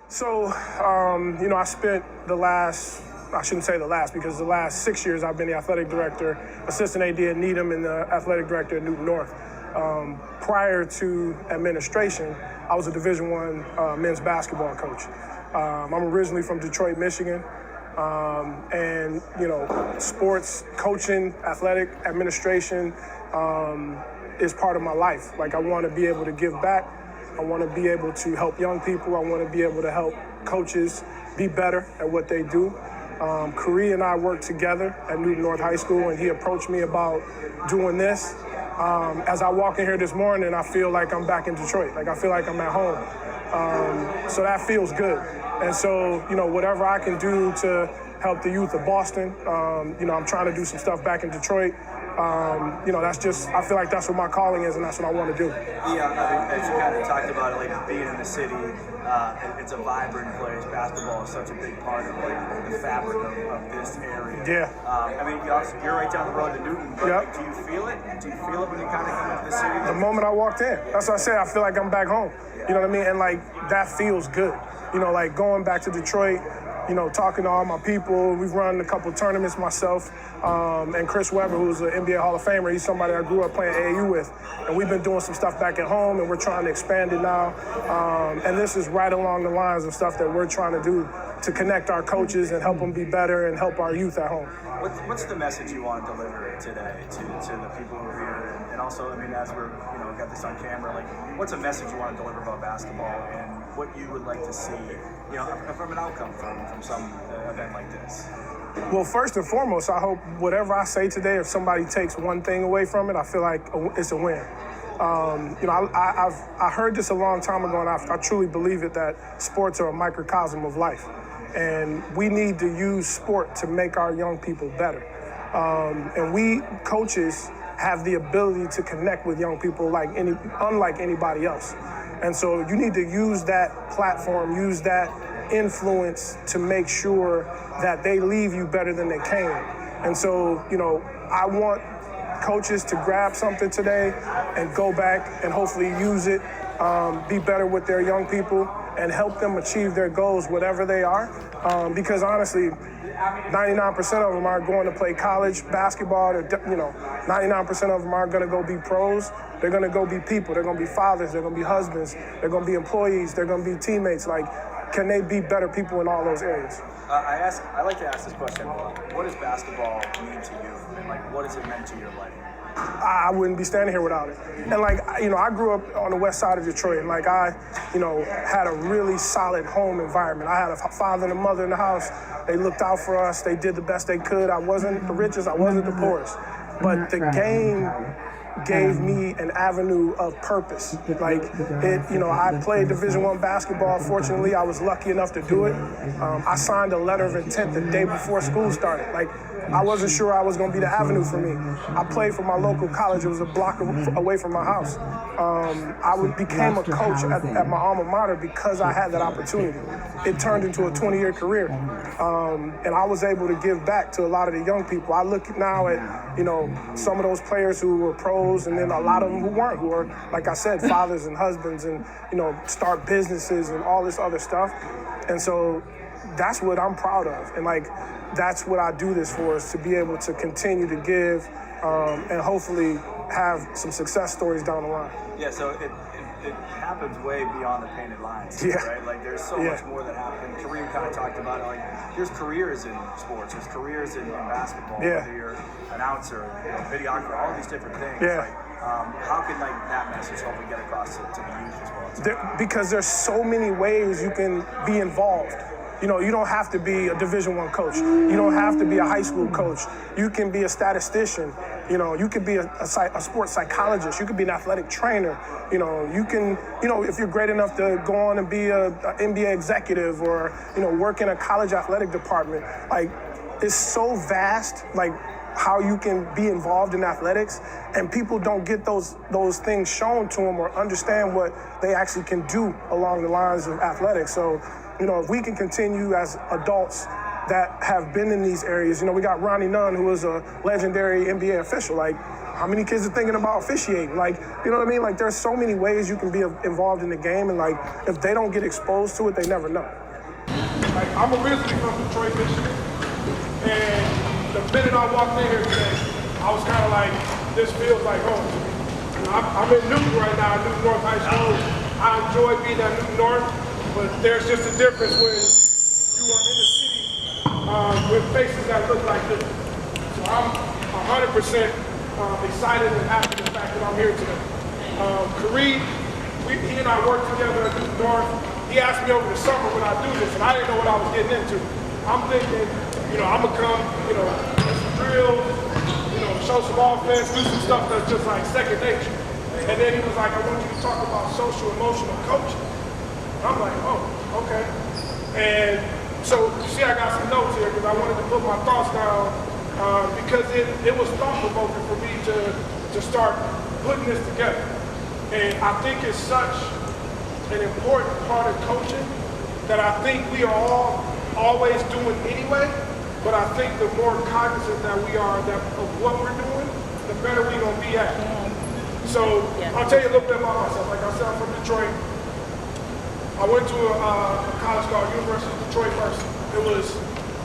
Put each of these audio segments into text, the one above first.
So, I spent I shouldn't say the last, because the last 6 years I've been the athletic director, assistant AD at Needham, and the athletic director at Newton North. Prior to administration, I was a Division I men's basketball coach. I'm originally from Detroit, Michigan. And sports coaching, athletic administration is part of my life. Like, I want to be able to give back. I want to be able to help young people. I want to be able to help coaches be better at what they do. Khary and I worked together at Newton North High School, and he approached me about doing this. As I walk in here this morning, I feel like I'm back in Detroit. Like, I feel like I'm at home. So that feels good. And so, whatever I can do to help the youth of Boston, I'm trying to do some stuff back in Detroit. I feel like that's what my calling is, and that's what I want to do. Yeah, as you kind of talked about it, like being in the city, it's a vibrant place. Basketball is such a big part of the fabric of this area. Yeah. You're right down the road to Newton, but Yep. do you feel it? Do you feel it when you kind of come into the city? The moment I walked in, that's what I said. I feel like I'm back home. You know what I mean? And that feels good. Going back to Detroit, talking to all my people. We've run a couple tournaments myself. And Chris Webber, who's an NBA Hall of Famer, he's somebody I grew up playing AAU with. And we've been doing some stuff back at home, and we're trying to expand it now. And this is right along the lines of stuff that we're trying to do to connect our coaches and help them be better and help our youth at home. What's the message you want to deliver today to the people who are here? And also, as we're, got this on camera, what's a message you want to deliver about basketball and what you would like to see, from an outcome from some event like this? Well, first and foremost, I hope whatever I say today, if somebody takes one thing away from it, I feel like it's a win. I heard this a long time ago, and I truly believe it, that sports are a microcosm of life. And we need to use sport to make our young people better. And we coaches have the ability to connect with young people unlike anybody else. And so you need to use that platform, use that influence to make sure that they leave you better than they came. And so, I want coaches to grab something today and go back and hopefully use it, be better with their young people and help them achieve their goals, whatever they are. Because honestly, 99% of them are going to play college basketball. 99% of them are going to go be pros. They're going to go be people. They're going to be fathers. They're going to be husbands. They're going to be employees. They're going to be teammates. Can they be better people in all those areas? I like to ask this question. What does basketball mean to you? And what has it meant to your life? I wouldn't be standing here without it. And I grew up on the west side of Detroit, and I had a really solid home environment. I had a father and a mother in the house. They looked out for us. They did the best they could. I wasn't the richest. I wasn't the poorest. But the game gave me an avenue of purpose. I played Division I basketball. Fortunately, I was lucky enough to do it. I signed a letter of intent the day before school started. I wasn't sure I was going to be the avenue for me. I played for my local college. It was a block away from my house. I became a coach at my alma mater because I had that opportunity. It turned into a 20-year career. And I was able to give back to a lot of the young people. I look now at, some of those players who were pros, and then a lot of them who weren't, who are, like I said, fathers and husbands and, start businesses and all this other stuff. And so that's what I'm proud of. And that's what I do this for, is to be able to continue to give and hopefully have some success stories down the line. Yeah, so it happens way beyond the painted lines, Yeah. right? Like there's so Yeah. much more that happens. And Kareem kind of talked about it. Like there's careers in sports, there's careers in basketball, Yeah. whether you're an announcer, videographer, all these different things. Yeah. Like, how can like that message hopefully get across to the youth as well? Because there's so many ways you can be involved. You know, you don't have to be a Division I coach. You don't have to be a high school coach. You can be a statistician. You know, you could be a sports psychologist. You could be an athletic trainer. You know, you can, you know, if you're great enough to go on and be a NBA executive or, you know, work in a college athletic department. Like, it's so vast, like, how you can be involved in athletics, and people don't get those things shown to them or understand what they actually can do along the lines of athletics. So, you know, if we can continue as adults that have been in these areas, you know, we got Ronnie Nunn, who is a legendary NBA official. Like, how many kids are thinking about officiating? Like, you know what I mean? Like, there's so many ways you can be involved in the game, and like, if they don't get exposed to it, they never know. Like, I'm originally from Detroit, Michigan, and the minute I walked in here today, I was kind of like, this feels like home to me. You know, I'm in Newton right now, Newton North High School. I enjoy being at Newton North, but there's just a difference when you are in the city with faces that look like this. So I'm 100% excited and happy with the fact that I'm here today. Kareem, he and I worked together at Newton North. He asked me over the summer when I do this, and I didn't know what I was getting into. I'm thinking, you know, I'm gonna come, you know, do some drills, you know, show some offense, do some stuff that's just like second nature. And then he was like, I want you to talk about social emotional coaching. I'm like, oh, okay. And so you see, I got some notes here because I wanted to put my thoughts down because it was thought-provoking for me to start putting this together. And I think it's such an important part of coaching that I think we are all always doing anyway, but I think the more cognizant that we are of what we're doing, the better we're gonna be at it. So I'll tell you a little bit about myself. Like I said, I'm from Detroit. I went to a college called University of Detroit Mercy. It was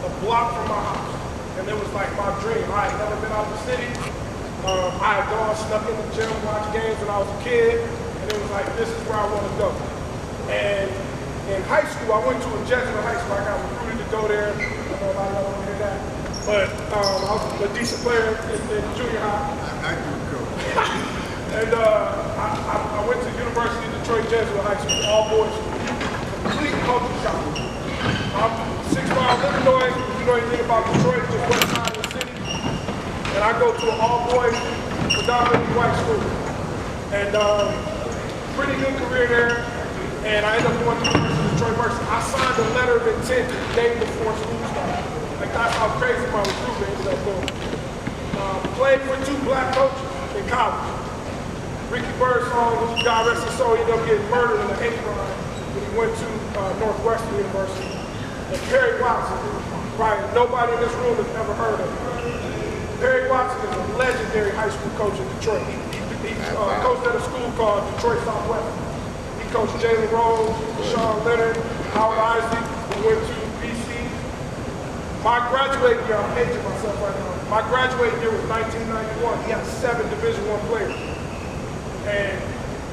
a block from my house, and it was like my dream. I had never been out of the city. I had gone, snuck in the gym, watched games when I was a kid, and it was like, this is where I want to go. And in high school, I went to a Jesuit high school. I got recruited to go there. I don't know if I don't want to hear that. But I was a decent player in junior high. I do go. And I went to University of Detroit Jesuit High School, all boys school. Complete culture shock. I'm 6 miles Illinois. If you know anything about Detroit, just west side of the city. And I go to an all-boys, predominantly white school. And pretty good career there. And I ended up going to University of Detroit Mercy. I signed a letter of intent the day before school started. Like, that's how crazy my recruitment ended up going. Played for 2 black coaches in college. Ricky Birdsong, who God rest his soul, he ended up getting murdered in the hate crime when he went to Northwestern University. And Perry Watson, probably nobody in this room has ever heard of him. Perry Watson is a legendary high school coach in Detroit. He coached at a school called Detroit Southwestern. He coached Jalen Rose, Sean Leonard, Howard Isaac, who went to BC. My graduating year, I'm aging myself right now. My graduating year was 1991. He had 7 Division I players. And,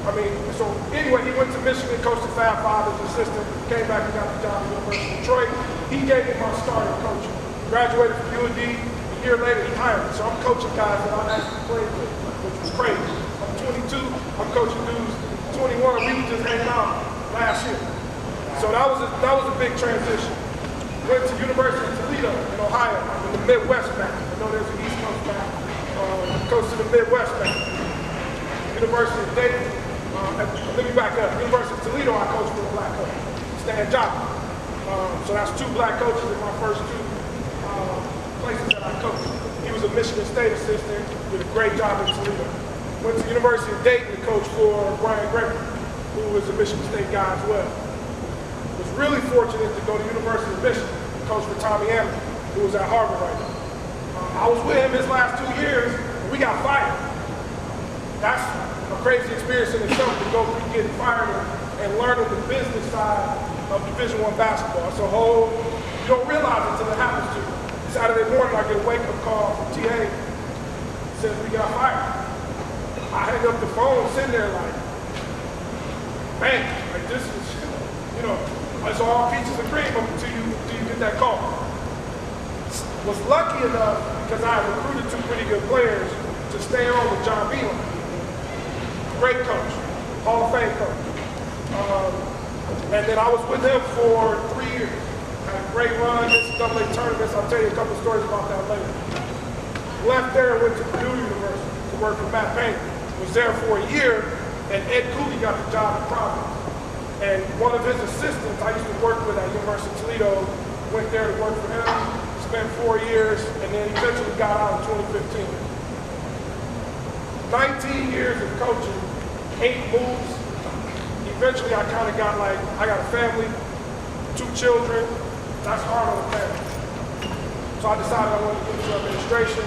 I mean, so anyway, he went to Michigan, coached the Fab Five as assistant, came back and got the job at the University of Detroit. He gave me my starting coaching. Graduated from UND, a year later he hired me. So I'm coaching guys that I actually played with, which was crazy. I'm 22, I'm coaching dudes 21, we were just hanging out last year. So that was a big transition. Went to University of Toledo in Ohio, in the Midwest back. I know there's an East Coast back. Coached to the Midwest back. University of Dayton, let me back up. University of Toledo, I coached for a black coach, Stan Joplin. So that's 2 black coaches in my first 2 places that I coached. He was a Michigan State assistant, did a great job in Toledo. Went to University of Dayton to coach for Brian Gregory, who was a Michigan State guy as well. Was really fortunate to go to University of Michigan to coach for Tommy Allen, who was at Harvard right now. I was with him his last 2 years, and we got fired. That's a crazy experience in itself to go through getting fired and learning the business side of Division I basketball. It's a whole, you don't realize it until it happens to you. Saturday morning, I get a wake-up call from TA, says we got fired. I hang up the phone, sitting there like, man, like this is, you know, it's all peaches and cream until you get that call. Was lucky enough, because I recruited two pretty good players, to stay on with John Beelan. Great coach, Hall of Fame coach. And then I was with him for 3 years. Had a great run, NCAA tournaments. I'll tell you a couple stories about that later. Left there and went to Purdue University to work with Matt Payne. Was there for a year, and Ed Cooley got the job at Providence. And one of his assistants I used to work with at University of Toledo went there to work for him, spent 4 years, and then eventually got out in 2015. 19 years of coaching, 8 moves. Eventually I kind of got like, I got a family, 2 children. That's hard on a family. So I decided I wanted to get into administration.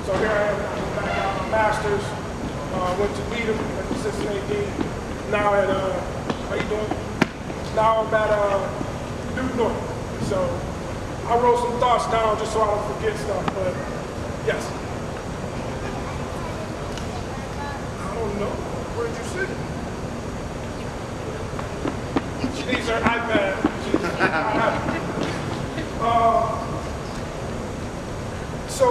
So here I am, I'm back out my master's. Went to Needham as assistant AD. Now at, how you doing? Now I'm at Duke North. So I wrote some thoughts down just so I don't forget stuff, but yes. I don't know. Where'd you sit? She needs her iPad. So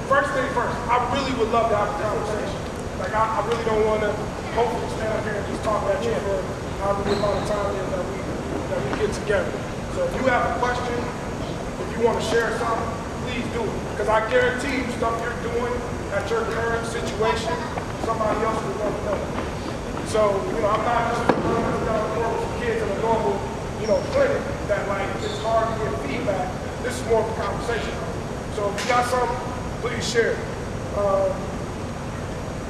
first thing first, I really would love to have a conversation. Like I really don't want to hopefully stand up here and just talk at you for however many amount of time it is that we get together. So if you have a question, if you want to share something, please do it. Because I guarantee you stuff you're doing at your current situation, somebody else will want to know. So, you know, I'm not just running down the floor with some kids in a normal, you know, clinic that like it's hard to get feedback. This is more of a conversation. So if you got something, please share it.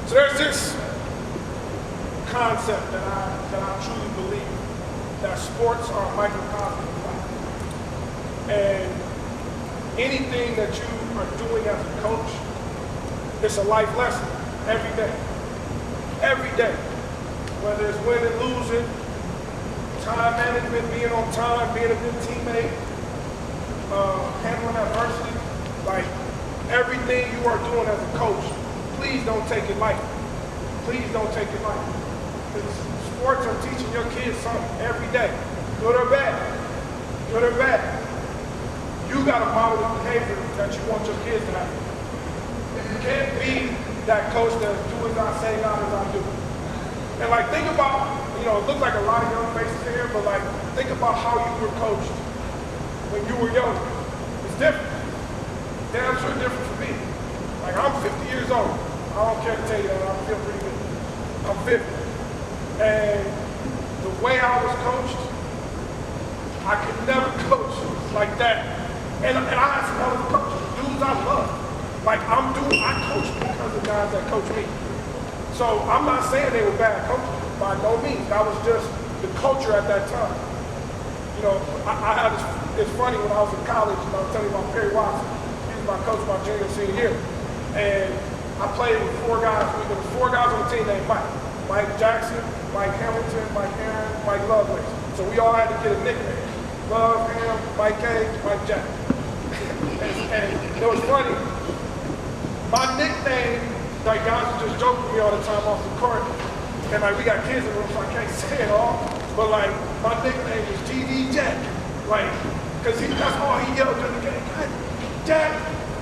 So there's this concept that I truly believe that sports are a microcosm of life. And anything that you are doing as a coach, it's a life lesson every day. Every day. Whether it's winning, losing, time management, being on time, being a good teammate, handling adversity, like everything you are doing as a coach, please don't take it lightly. Please don't take it lightly. Because sports are teaching your kids something every day, good or bad, good or bad. You got to model the behavior that you want your kids to have. You can't be that coach that's do as I say, not as I do. And like think about, you know, it looks like a lot of young faces here, but like think about how you were coached when you were young. It's different. Damn sure different for me. Like I'm 50 years old. I don't care to tell you that, I feel pretty good. I'm 50. And the way I was coached, I could never coach like that. And I had some other coaches, dudes I love. Like I coach because of guys that coach me. So I'm not saying they were bad coaches, by no means. That was just the culture at that time. You know, I had this, it's funny when I was in college, and I was telling you about Perry Watson. He was my coach my junior and senior year. And I played with 4 guys. There was 4 guys on the team named Mike. Mike Jackson, Mike Hamilton, Mike Aaron, Mike Lovelace. So we all had to get a nickname. Love, Ham, Mike K, Mike Jack. and it was funny. My nickname, like guys would just joke with me all the time off the court. And like we got kids in the room, so I can't say it all. But like my nickname was GD Jack. Like, cause that's all he yelled during the game. God, Jack.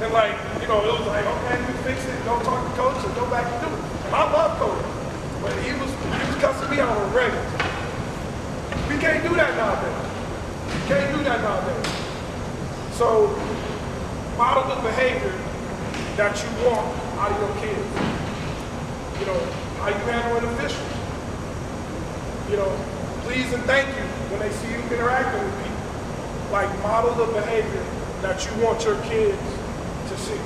And like, you know, it was like, okay, we fix it, don't talk to coach, and go back and do it. And I love coaching. But he was cussing me out on a regular. We can't do that nowadays. We can't do that nowadays. So model the behavior that you want out of your kids. You know, how you handling officials. You know, please and thank you when they see you interacting with people. Like model the behavior that you want your kids to see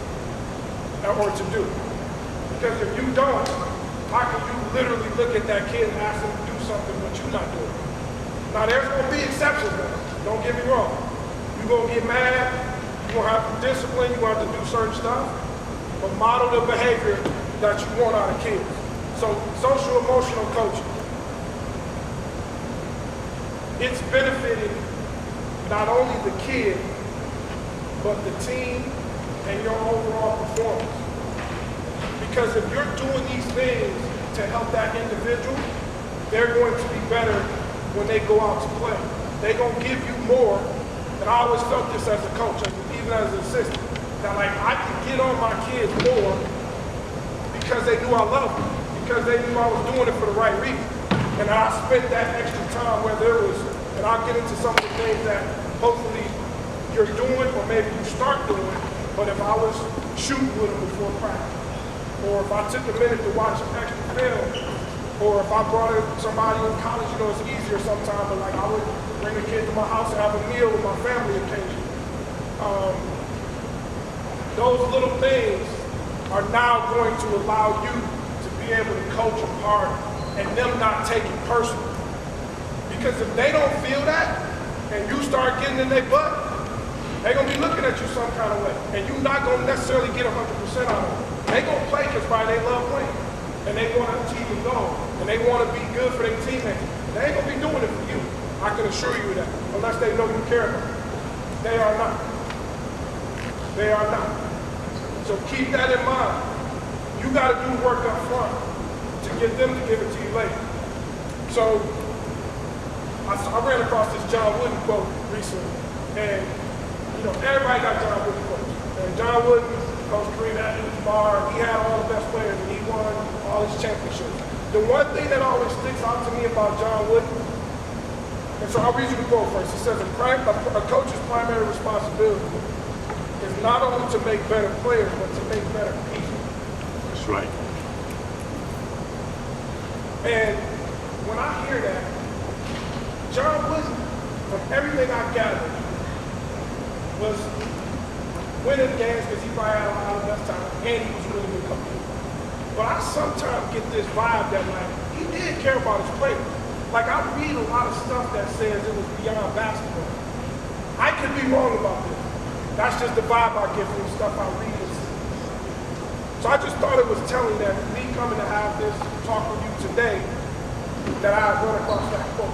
or to do. Because if you don't, how can you literally look at that kid and ask them to do something but you're not doing? Now there's gonna be exceptions though, don't get me wrong. You're gonna get mad, you're gonna have to discipline, you're gonna have to do certain stuff, but model the behavior that you want out of kids. So social emotional coaching, it's benefiting not only the kid, but the team and your overall performance. Because if you're doing these things to help that individual, they're going to be better when they go out to play. They're going to give you more. And I always felt this as a coach, even as an assistant, that like I could get on my kids more because they knew I loved them, because they knew I was doing it for the right reason. And I spent that extra time where there was, and I'll get into some of the things that hopefully you're doing or maybe you start doing, but if I was shooting with them before practice, or if I took a minute to watch an extra film, or if I brought in somebody in college, you know, it's easier sometimes, but like I would bring a kid to my house and have a meal with my family occasionally. Those little things are now going to allow you to be able to coach them hard and them not take it personally. Because if they don't feel that and you start getting in their butt, they're going to be looking at you some kind of way. And you're not going to necessarily get 100% out of it. They're going to play because they love playing. And they want to achieve a goal. And they want to be good for their teammates. They ain't going to be doing it for you. I can assure you that. Unless they know you care about it. They are not. They are not. So keep that in mind. You got to do the work up front to get them to give it to you later. So I ran across this John Wooden quote recently. And you know, everybody got John Wooden quotes. And John Wooden, Coach Kareem Abdul-Jabbar, he had all the best players and he won all his championships. The one thing that always sticks out to me about John Wooden, and so I'll read you the quote first. It says, a coach's primary responsibility is not only to make better players, but to make better people. That's right. And when I hear that, John Wooden, from everything I gathered, was winning games because he probably had a lot of best time, and he was really good coach. But I sometimes get this vibe that like he did care about his players. Like I read a lot of stuff that says it was beyond basketball. I could be wrong about this. That's just the vibe I get from the stuff I read. So I just thought it was telling that me coming to have this talk with you today, that I run across that quote.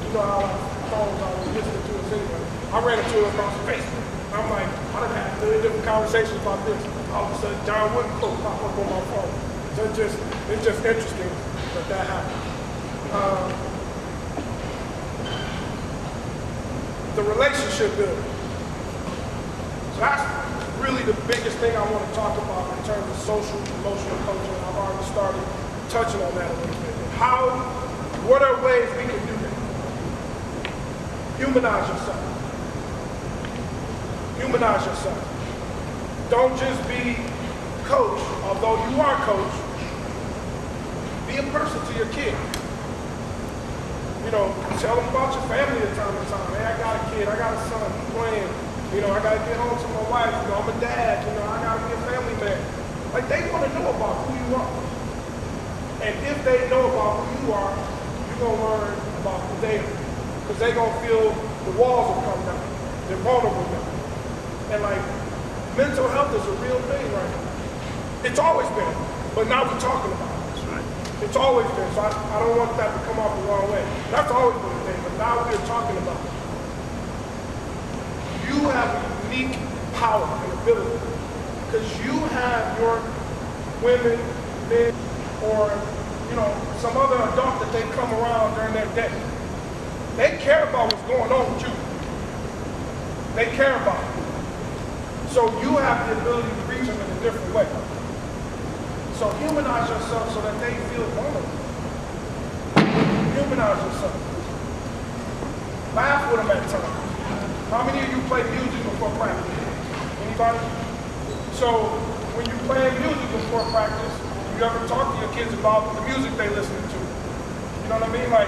You know how phones I was listening to us anyway. I ran into it across Facebook. I'm like, I done had really different conversations about this. All of a sudden, John Wooden quote pop up on my phone. So it's just interesting that happened. The relationship building. So that's really the biggest thing I want to talk about in terms of social, emotional coaching. I've already started touching on that a little bit. What are ways we can do that? Humanize yourself. Humanize yourself. Don't just be coach, although you are coach. Be a person to your kid. You know, tell them about your family at time to time. Hey, I got a kid, I got a son, he's playing. You know, I gotta get home to my wife, you know, I'm a dad, you know, I gotta be a family man. Like they wanna know about who you are. And if they know about who you are, you're gonna learn about who they are. Because they're gonna feel the walls will come down. They're vulnerable now. And like, mental health is a real thing right now. It's always been, but now we're talking about it. That's right. It's always been, so I don't want that to come off the wrong way. That's always been a thing, but now we're talking about it. You have a unique power and ability because you have your women, men, or you know, some other adult that they come around during their day. They care about what's going on with you. They care about it. So you have the ability to reach them in a different way. So humanize yourself so that they feel vulnerable. Humanize yourself. Laugh with them at times. How many of you play music before practice? Anybody? So when you play music before practice, you ever talk to your kids about the music they listen to? You know what I mean? Like,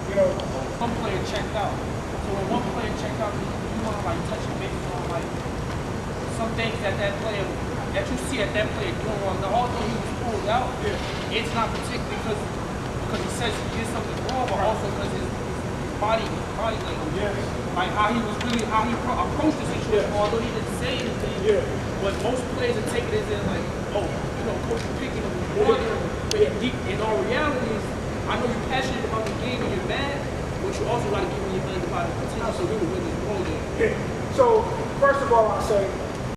you know. One player checked out. So when one player checked out, you want to like touch base on like some things that player that you see that player doing wrong. Now, although he was pulled out, it's not particularly because he says he did something wrong, but also because his body language. Yes. Like how he approached the situation, although he didn't say anything. But most players are taking it as like, oh, you know, coach is picking him, but in all reality, I know you're passionate about the game and you're mad, but you also got to give me your mind about the potential so we will win this ball game. So first of all, I say